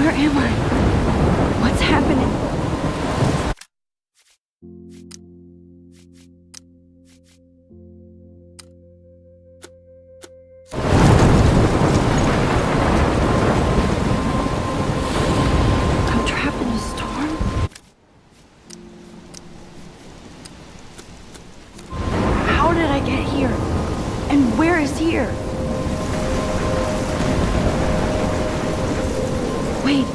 Where am I? What's happening? I'm trapped in a storm? How did I get here? And where is here? Wait,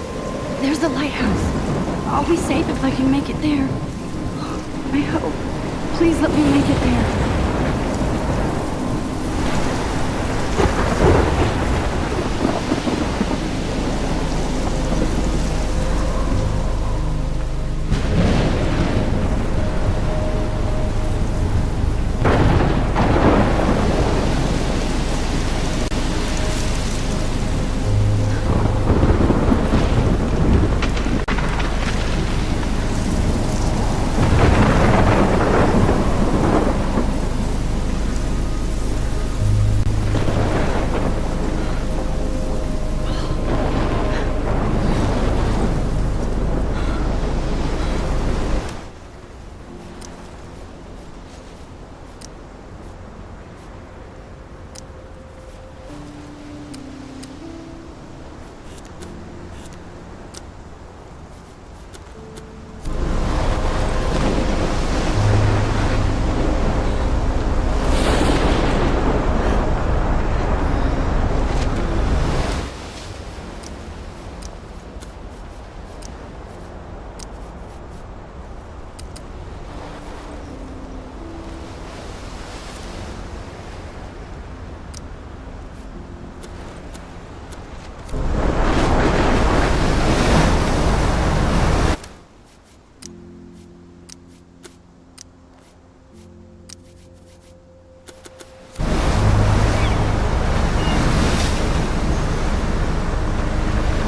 there's the lighthouse. I'll be safe if I can make it there. I hope. Please let me make it there.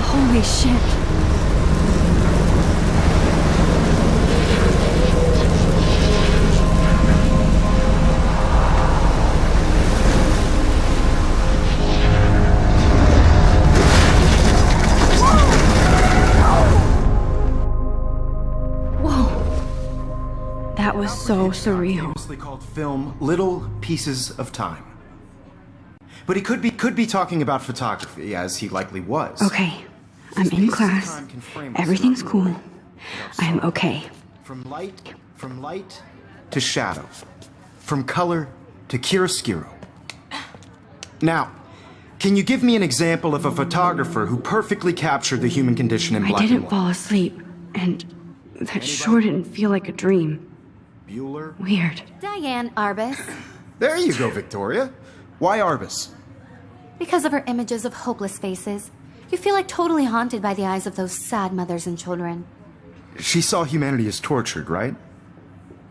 Holy shit. Whoa. That was so surreal. Famously called film Little Pieces of Time. But he could be talking about photography, as he likely was. Okay. I'm in class. Everything's cool. I'm okay. From light to shadow. From color to chiaroscuro. Now, can you give me an example of a photographer who perfectly captured the human condition in black and white? I didn't fall asleep, and that sure didn't feel like a dream. Bueller? Weird. Diane Arbus. There you go, Victoria. Why Arbus? Because of her images of hopeless faces. You feel like totally haunted by the eyes of those sad mothers and children. She saw humanity as tortured, right?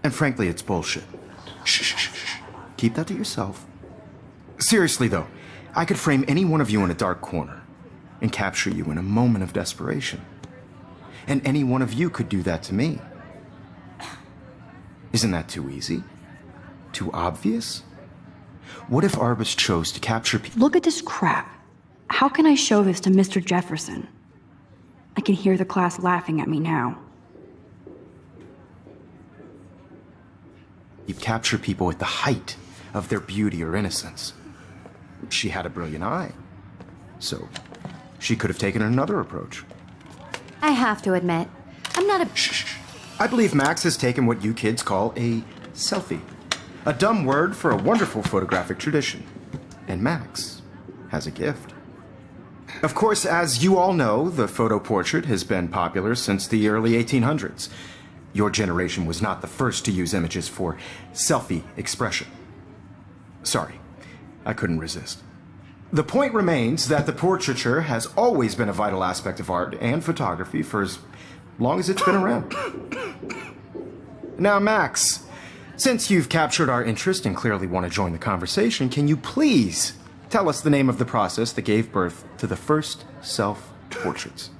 And frankly, it's bullshit. Shh. Keep that to yourself. Seriously, though, I could frame any one of you in a dark corner and capture you in a moment of desperation. And any one of you could do that to me. Isn't that too easy? Too obvious? What if Arbus chose to capture people? Look at this crap. How can I show this to Mr. Jefferson? I can hear the class laughing at me now. You capture people at the height of their beauty or innocence. She had a brilliant eye. So, she could have taken another approach. I have to admit, I'm not a... Shh. I believe Max has taken what you kids call a selfie. A dumb word for a wonderful photographic tradition. And Max has a gift. Of course, as you all know, the photo portrait has been popular since the early 1800s. Your generation was not the first to use images for selfie expression. Sorry, I couldn't resist. The point remains that the portraiture has always been a vital aspect of art and photography for as long as it's been around. Now, Max, since you've captured our interest and clearly want to join the conversation, can you please tell us the name of the process that gave birth to the first self-portraits?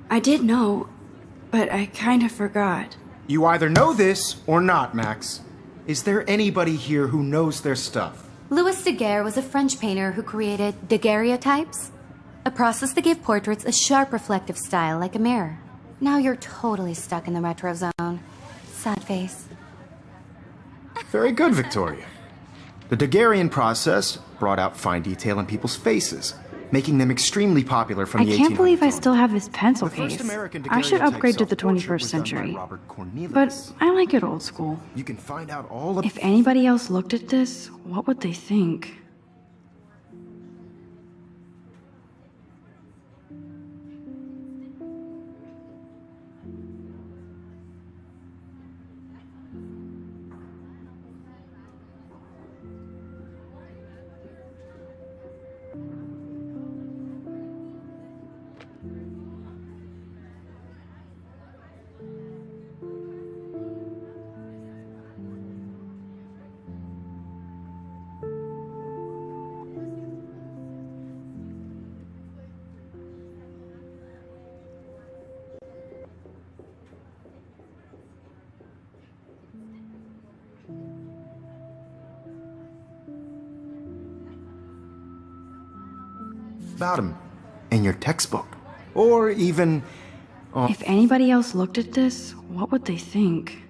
I did know, but I kind of forgot. You either know this or not, Max. Is there anybody here who knows their stuff? Louis Daguerre was a French painter who created daguerreotypes, a process that gave portraits a sharp reflective style like a mirror. Now you're totally stuck in the retro zone. Sad face. Very good, Victoria. The Daguerrean process brought out fine detail in people's faces, making them extremely popular from the 1800s. I can't believe I on. still have this pencil The first case. American I should daguerreotype upgrade to the self-portrait 21st was done by century. Robert Cornelius. But I like it old school. You can find out all of If anybody else looked at this, what would they think? about him in your textbook. Or even... If anybody else looked at this, what would they think?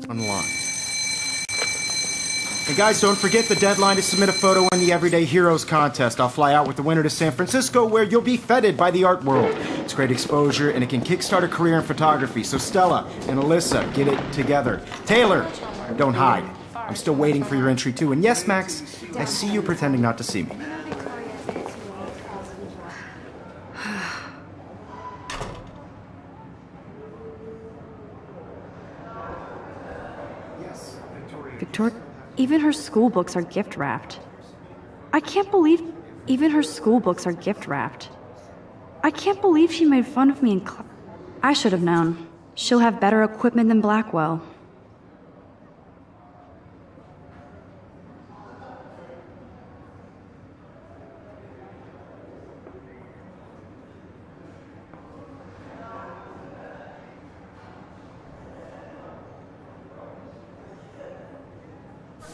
Online. And guys, don't forget the deadline to submit a photo in the Everyday Heroes contest. I'll fly out with the winner to San Francisco, where you'll be feted by the art world. It's great exposure, and it can kickstart a career in photography. So Stella and Alyssa, get it together. Taylor, don't hide. I'm still waiting for your entry too. And yes, Max, I see you pretending not to see me. Victoria, even her school books are gift wrapped. I can't believe even her school books are gift wrapped. I can't believe she made fun of me in class. I should have known. She'll have better equipment than Blackwell.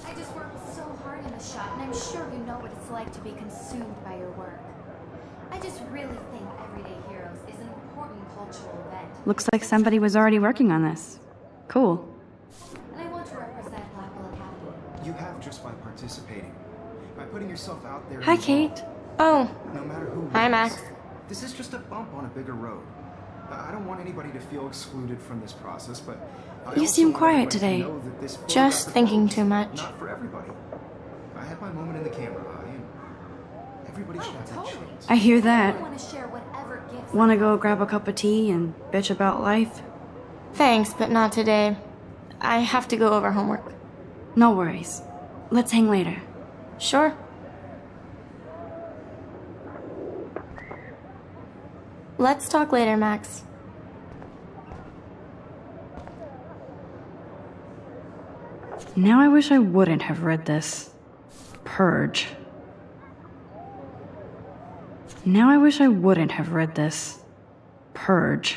I just worked so hard in the shop, and I'm sure you know what it's like to be consumed by your work. I just really think Everyday Heroes is an important cultural event. Looks like somebody was already working on this. Cool. And I want to represent Blackwell Academy. You have just by participating. By putting yourself out there. Hi, Kate. Oh, No matter who. hi, wins. Max. This is just a bump on a bigger road. I don't want anybody to feel excluded from this process, but I You also seem want quiet everybody to today. know that this Just photographic thinking moment too is much. Not for everybody. I had my moment in the camera eye, and everybody should have that chance. I hear I that. want to share whatever gifts. Wanna go grab a cup of tea and bitch about life? Thanks, but not today. I have to go over homework. No worries. Let's hang later. Sure. Let's talk later, Max. Now I wish I wouldn't have read this. Purge. Now I wish I wouldn't have read this. Purge.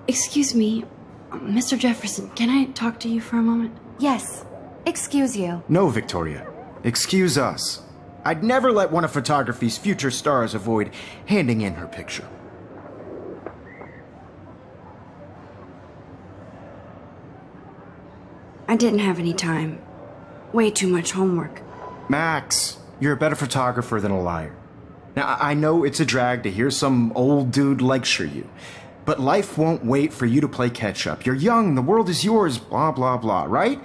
Excuse me, Mr. Jefferson, can I talk to you for a moment? Yes. Excuse you. No, Victoria. Excuse us. I'd never let one of photography's future stars avoid handing in her picture. I didn't have any time. Way too much homework. Max, you're a better photographer than a liar. Now, I know it's a drag to hear some old dude lecture you, but life won't wait for you to play catch up. You're young, the world is yours, blah, blah, blah, right?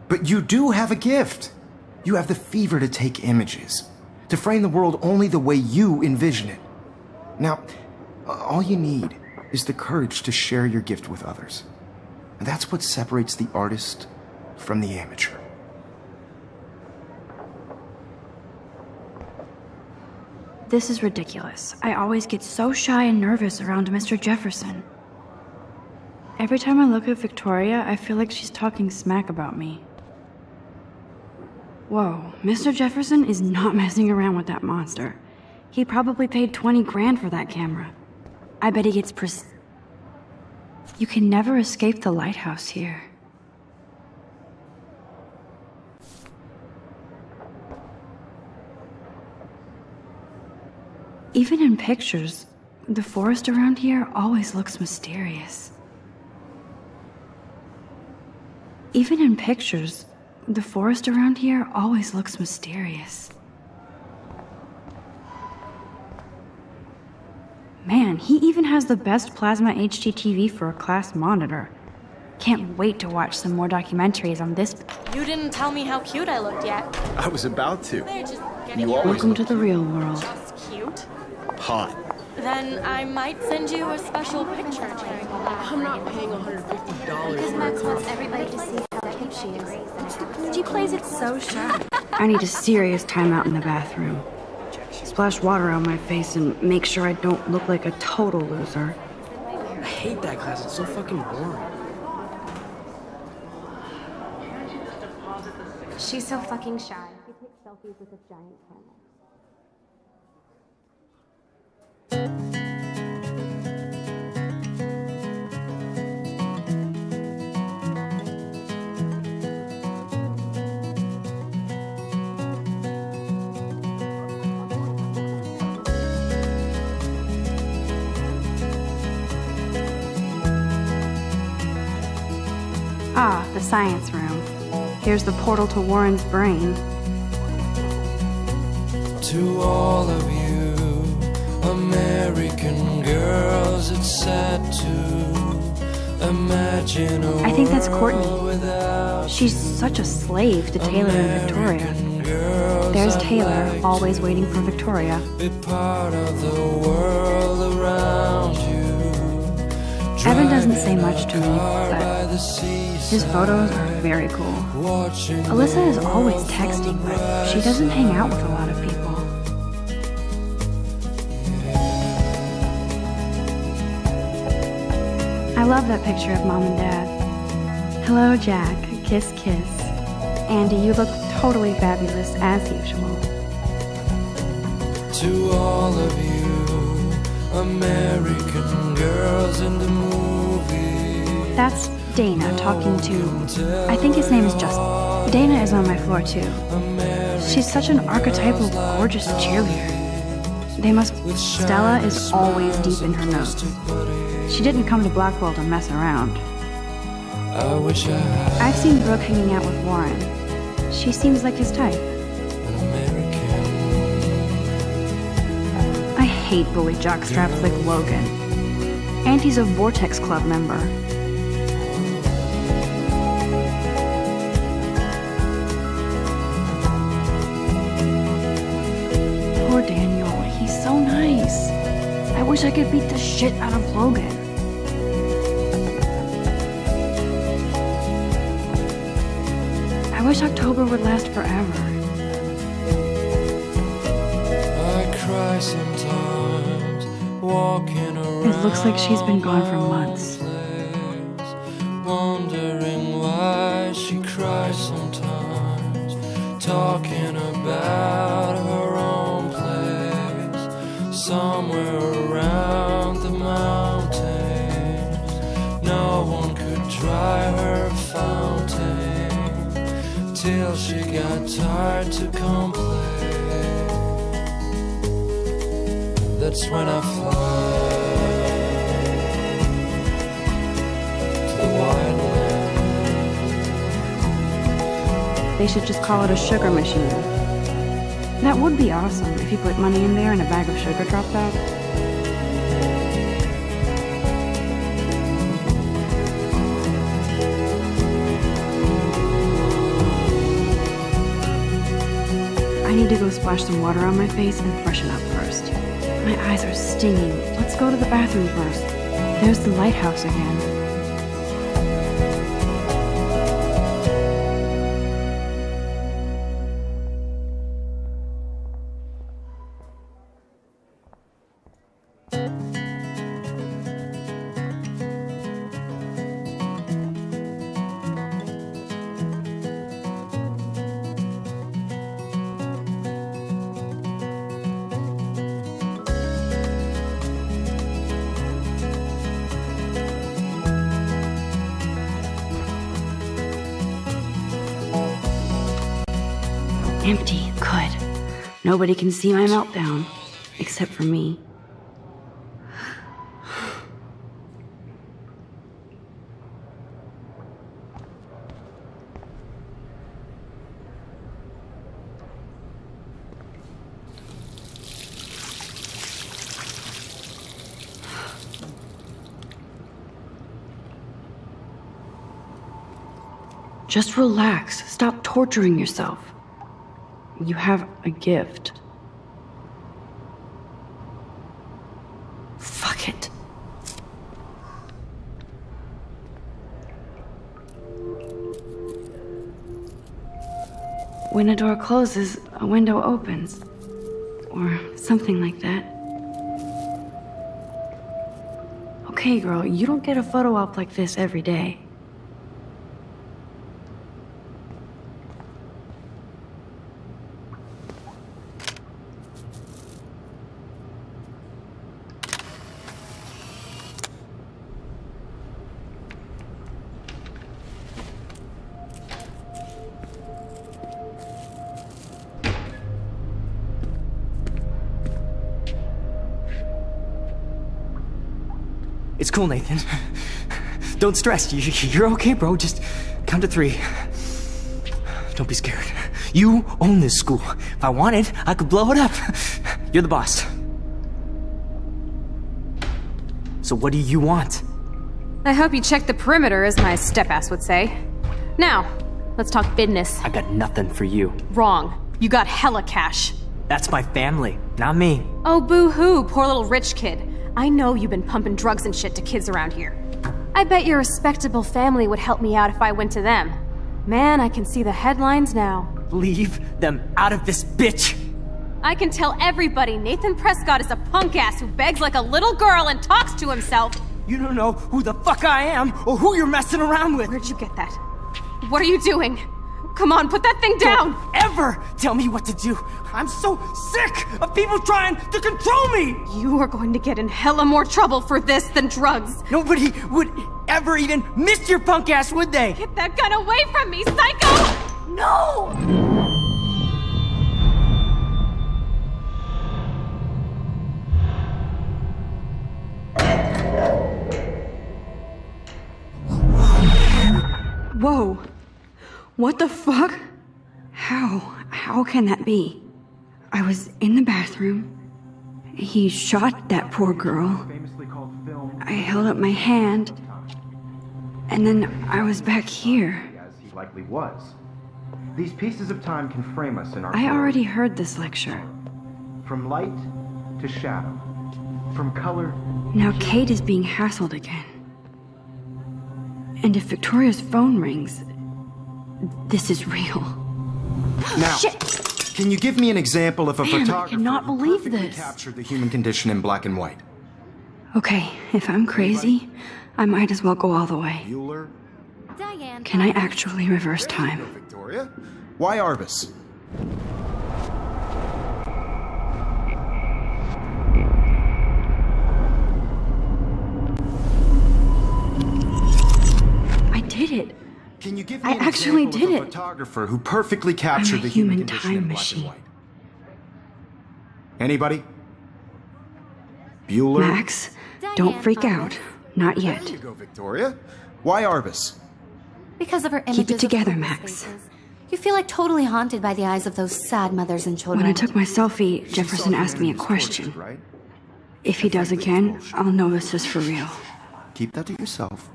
But you do have a gift. You have the fever to take images, to frame the world only the way you envision it. Now, all you need is the courage to share your gift with others. And that's what separates the artist from the amateur. This is ridiculous. I always get so shy and nervous around Mr. Jefferson. Every time I look at Victoria, I feel like she's talking smack about me. Whoa, Mr. Jefferson is not messing around with that monster. He probably paid 20 grand for that camera. I bet he gets You can never escape the lighthouse here. Even in pictures, the forest around here always looks mysterious. Even in pictures, the forest around here always looks mysterious. Man, he even has the best plasma HDTV for a class monitor. Can't wait to watch some more documentaries on this. You didn't tell me how cute I looked yet. I was about to. They're just getting You always Welcome look to the real world. just cute. hot. Then I might send you a special picture. I'm not paying $150. Because Max wants everybody to see how cute she is. She plays it so shy. I need a serious timeout in the bathroom. Splash water on my face and make sure I don't look like a total loser. I hate that class. It's so fucking boring. She's so fucking shy. She takes selfies with a giant camera. Ah, the science room. Here's the portal to Warren's brain. To all of you American girls, it's sad to imagine a I think that's world Courtney. without She's such a slave to Taylor and Victoria. American girls. There's I'd Taylor, like always to waiting for Victoria. be part of the world around you. Evan doesn't say much to me, Car but by the his photos are seaside, very cool. watching Alyssa is the always world texting, from the but she doesn't hang out with a lot of people. I love that picture of Mom and Dad. Hello, Jack. Kiss, kiss. Andy, you look totally fabulous as usual. To all of you American girls in the movie. That's Dana talking to... I think his name is Justin. Dana is on my floor, too. She's such an archetypal, gorgeous cheerleader. Stella is always deep in her notes. She didn't come to Blackwell to mess around. I wish I had I've seen Brooke hanging out with Warren. She seems like his type. an American. I hate bully jockstraps like Logan. And he's a Vortex Club member. Poor Daniel, he's so nice. I wish I could beat the shit out of Logan. I wish October would last forever. I cry sometimes walking around. It looks like she's been gone for months. place, wondering why she cries sometimes, talking about her own place, somewhere around the mountains. No one could dry her fountain till she got tired to complain. That's when I fly to the wildland. They should just call it a sugar machine. That would be awesome if you put money in there and a bag of sugar dropped out. I need to go splash some water on my face and freshen up first. My eyes are stinging. Let's go to the bathroom first. There's the lighthouse again. Empty. Good. Nobody can see my meltdown. Except for me. Just relax. Stop torturing yourself. You have a gift. Fuck it. When a door closes, a window opens. Or something like that. Okay, girl, you don't get a photo op like this every day. It's cool, Nathan. Don't stress. You're okay, bro. Just count to 3. Don't be scared. You own this school. If I wanted, I could blow it up. You're the boss. So what do you want? I hope you checked the perimeter, as my step-ass would say. Now, let's talk business. I got nothing for you. Wrong. You got hella cash. That's my family, not me. Oh, boo-hoo, poor little rich kid. I know you've been pumping drugs and shit to kids around here. I bet your respectable family would help me out if I went to them. Man, I can see the headlines now. Leave them out of this bitch! I can tell everybody Nathan Prescott is a punk ass who begs like a little girl and talks to himself. You don't know who the fuck I am or who you're messing around with. Where'd you get that? What are you doing? Come on, put that thing down! Don't ever tell me what to do! I'm so sick of people trying to control me! You are going to get in hella more trouble for this than drugs. Nobody would ever even miss your punk ass, would they? Get that gun away from me, psycho! No! Whoa. What the fuck? How can that be? I was in the bathroom. He shot that poor girl. I held up my hand. And then I was back here. As he likely was. These pieces of time can frame us in our I world. already heard this lecture. From light to shadow. From color. Now Kate is being hassled again. And if Victoria's phone rings, this is real. Now, Shit! Can you give me an example of a Man, I photographer cannot who believe perfectly this. captured the human condition in black and white? Okay, if I'm crazy, I might as well go all the way. Bueller? Diane. Can I actually reverse There you go, time? Victoria. Why Arbus? I did it. Can you give me I an actually example did of a it. photographer who perfectly captured the human human condition time in black machine. and white? Anybody? Bueller? Max, don't freak out. Not There yet. you go, Victoria. Why Arbus? Because of her images Keep it of together, homeless Max. faces. You feel like totally haunted by the eyes of those sad mothers and children. When I took my selfie, Jefferson asked me a question. Right? If he does again, I'll know this is for real. Keep that to yourself.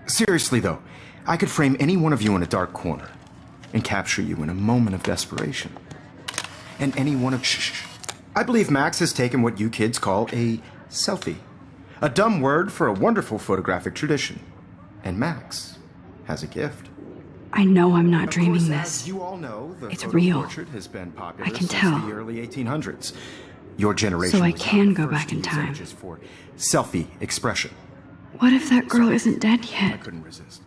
Seriously, though, I could frame any one of you in a dark corner and capture you in a moment of desperation. And any one of... Shh. I believe Max has taken what you kids call a selfie. A dumb word for a wonderful photographic tradition. And Max has a gift. I know I'm not Of dreaming course, this. as you all know, the It's photo real. portrait has been popular I can since tell. the early 1800s. Your generation So I was can not the go first back to in use time. images for selfie expression. What if that girl isn't dead I yet? couldn't resist.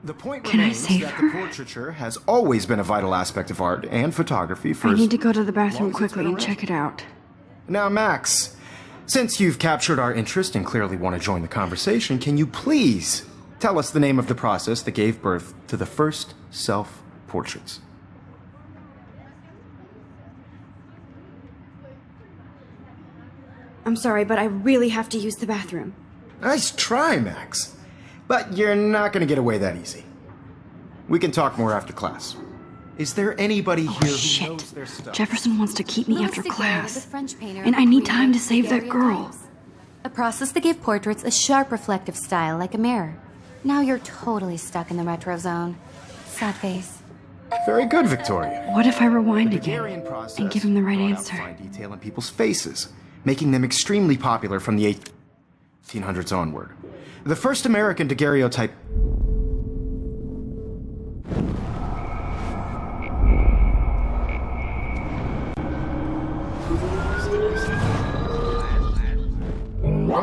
The point Can I remains save that her? the portraiture has always been a vital aspect of art and photography for I as need to go to the long bathroom as it's quickly been and around. check it out. Now, Max, since you've captured our interest and clearly want to join the conversation, can you please tell us the name of the process that gave birth to the first self-portraits? I'm sorry, but I really have to use the bathroom. Nice try, Max. But you're not gonna get away that easy. We can talk more after class. Is there anybody here who Shit. knows their stuff? Jefferson wants to keep me Louis after Daguerre was a class. French painter And who I need time to created save that girl. daguerreotypes, a process that gave portraits a sharp reflective style like a mirror. Now you're totally stuck in the retro zone. Sad face. Very good, Victoria. What if I rewind The again Daguerrean process and give him the right brought out answer? fine detail in people's faces, making them extremely popular from the 1800s onward. The first American daguerreotype.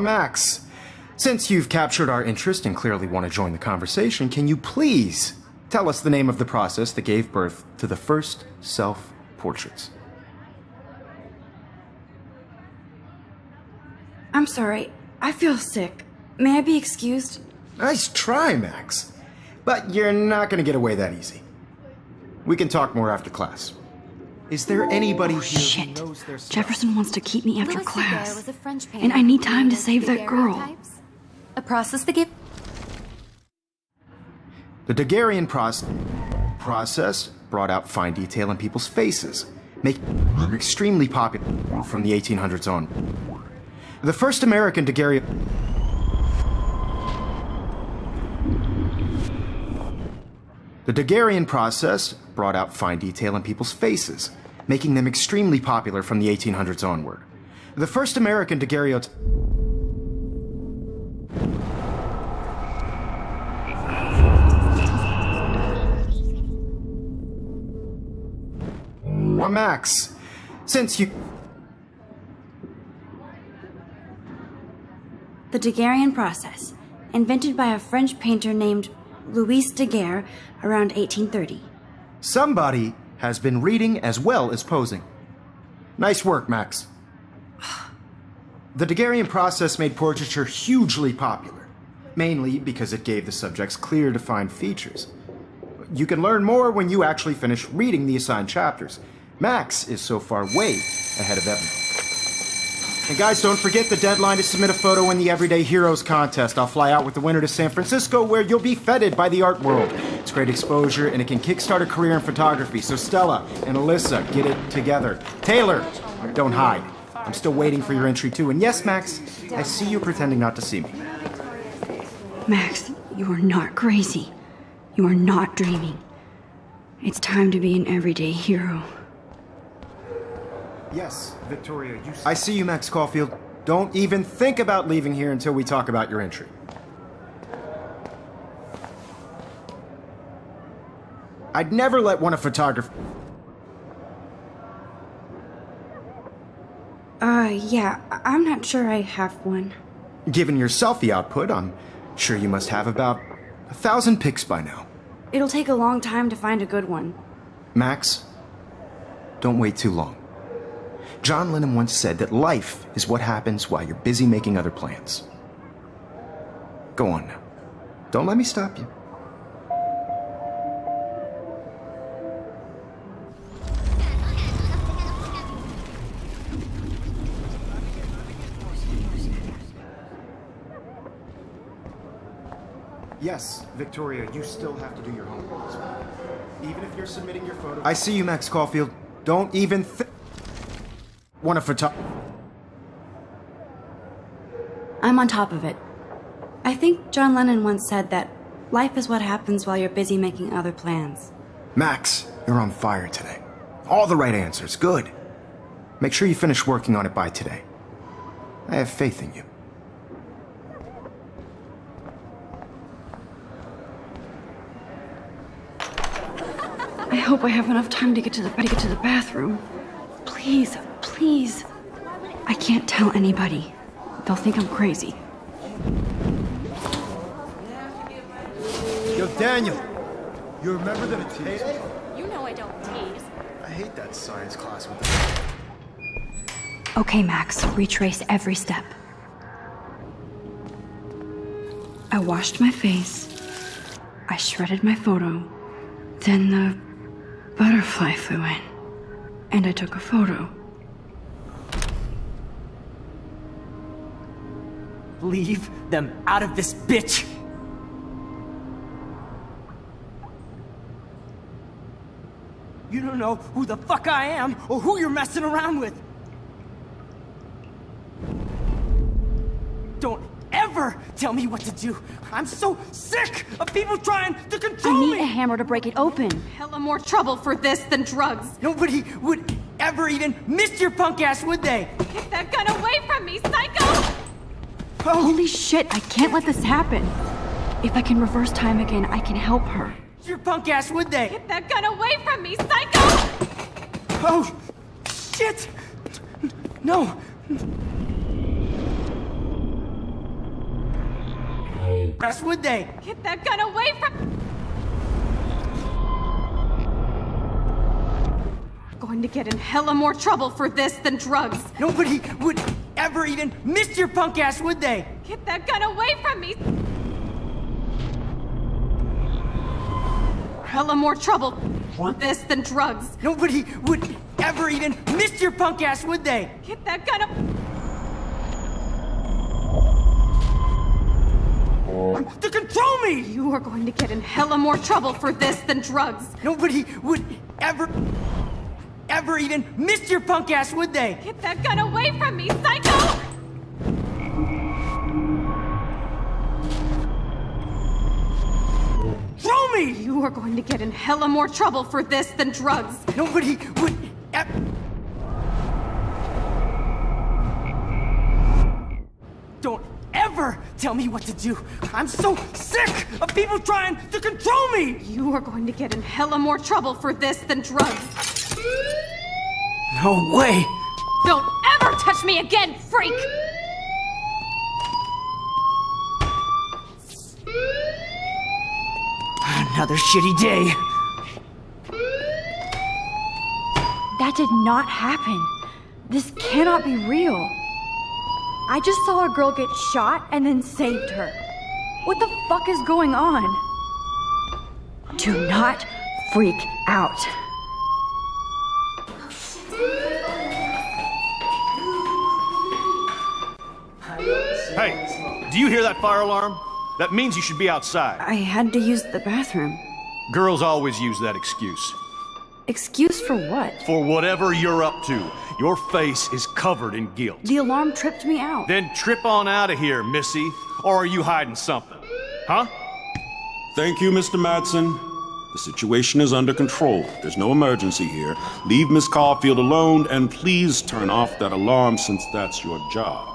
Max, since you've captured our interest and clearly want to join the conversation, can you please tell us the name of the process that gave birth to the first self-portraits? I'm sorry. I feel sick. May I be excused? Nice try, Max. But you're not going to get away that easy. We can talk more after class. Is there anybody here Shit. who knows their stuff? Jefferson wants to keep me after Louis Daguerre class. was a French painter And I need who time to created save that girl. daguerreotypes, a process that gave The Daguerrean process brought out fine detail in people's faces, making them extremely popular from the 1800s on. The first American daguerreotype. The Daguerrean process brought out fine detail in people's faces, making them extremely popular from the 1800s onward. The first American daguerreotype. Max, since you. The Daguerrean process, invented by a French painter named Louis Daguerre around 1830. Somebody has been reading as well as posing. Nice work, Max. The Daguerrean process made portraiture hugely popular, mainly because it gave the subjects clear, defined features. You can learn more when you actually finish reading the assigned chapters. Max is so far way ahead of everyone. And guys, don't forget the deadline to submit a photo in the Everyday Heroes contest. I'll fly out with the winner to San Francisco, where you'll be feted by the art world. It's great exposure, and it can kickstart a career in photography. So Stella and Alyssa, get it together. Taylor, don't hide. I'm still waiting for your entry too. And yes, Max, I see you pretending not to see me. Max, you are not crazy. You are not dreaming. It's time to be an everyday hero. Yes, Victoria, you... I see you, Max Caulfield. Don't even think about leaving here until we talk about your entry. I'd never let one of photography... Yeah, I'm not sure I have one. Given your selfie output, I'm sure you must have about 1,000 pics by now. It'll take a long time to find a good one. Max, don't wait too long. John Lennon once said that life is what happens while you're busy making other plans. Go on now. Don't let me stop you. Yes, Victoria, you still have to do your homework as well. Even if you're submitting your photo... I see you, Max Caulfield. Don't even want a photo... I'm on top of it. I think John Lennon once said that life is what happens while you're busy making other plans. Max, you're on fire today. All the right answers. Good. Make sure you finish working on it by today. I have faith in you. I hope I have enough time to get to the bathroom. Please, please. I can't tell anybody. They'll think I'm crazy. Yo, Daniel, you remember that a tease? You know I don't tease. I hate that science class with Okay, Max, retrace every step. I washed my face. I shredded my photo. Then the butterfly flew in. And I took a photo. leave them out of this bitch. You don't know who the fuck I am or who you're messing around with. Don't ever tell me what to do. I'm so sick of people trying to control me. I need a hammer to break it open. Hella more trouble for this than drugs. Nobody would ever even miss your punk ass, would they? Get that gun away from me, psycho! Holy shit, I can't let this happen. If I can reverse time again, I can help her. Your punk ass, would they? Get that gun away from me, psycho! Oh, shit! No. Ass, would they? Get that gun away from... Going to get in hella more trouble for this than drugs. Nobody would ever even miss your punk ass, would they? Get that gun away from me! Hella more trouble for this than drugs. Nobody would ever even miss your punk ass, would they? Get that gun to control me! You are going to get in hella more trouble for this than drugs. Nobody would ever even miss your punk ass, would they? Get that gun away from me, psycho! Throw me! You are going to get in hella more trouble for this than drugs. Nobody would ever... Don't ever tell me what to do. I'm so sick of people trying to control me! You are going to get in hella more trouble for this than drugs. No way! Don't ever touch me again, freak! Another shitty day. That did not happen. This cannot be real. I just saw a girl get shot and then saved her. What the fuck is going on? Do not freak out. Hey, do you hear that fire alarm? That means you should be outside. I had to use the bathroom. Girls always use that excuse. Excuse for what? For whatever you're up to. Your face is covered in guilt. The alarm tripped me out. Then trip on out of here, Missy. Or are you hiding something? Huh? Thank you, Mr. Madsen. The situation is under control. There's no emergency here. Leave Miss Caulfield alone, and please turn off that alarm since that's your job.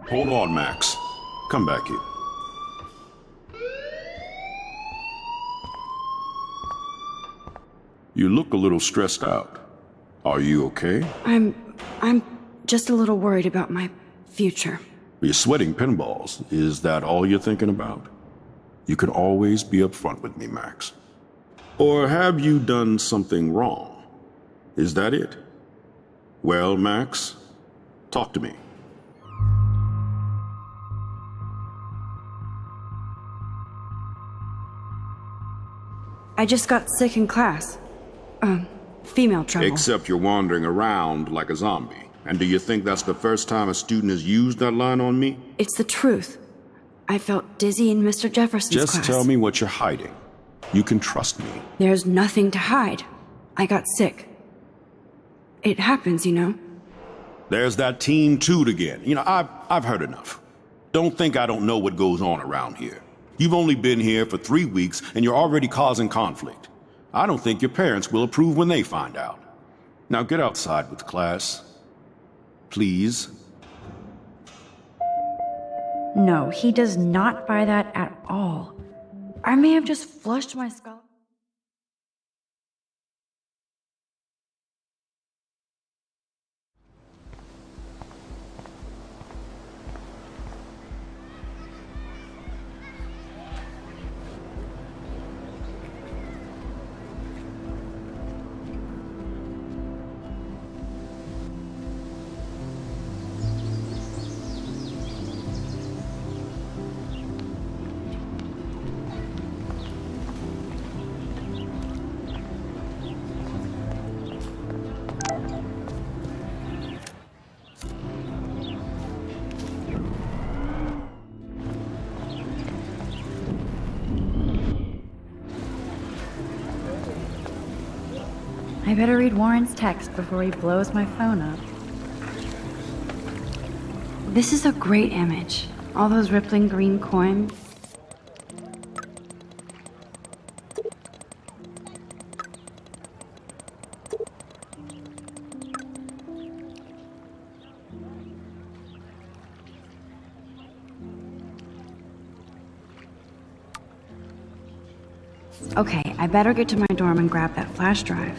Hold on, Max. Come back here. You look a little stressed out. Are you okay? I'm just a little worried about my future. You're sweating pinballs. Is that all you're thinking about? You can always be upfront with me, Max. Or have you done something wrong? Is that it? Well, Max, talk to me. I just got sick in class. Female trouble. Except you're wandering around like a zombie. And do you think that's the first time a student has used that line on me? It's the truth. I felt dizzy in Mr. Jefferson's class. Just tell me what you're hiding. You can trust me. There's nothing to hide. I got sick. It happens, you know. There's that Team Toot again. You know, I've heard enough. Don't think I don't know what goes on around here. You've only been here for 3 weeks, and you're already causing conflict. I don't think your parents will approve when they find out. Now get outside with class. Please. No, he does not buy that at all. I may have just flushed my skull. I better read Warren's text before he blows my phone up. This is a great image. All those rippling green coins. Okay, I better get to my dorm and grab that flash drive.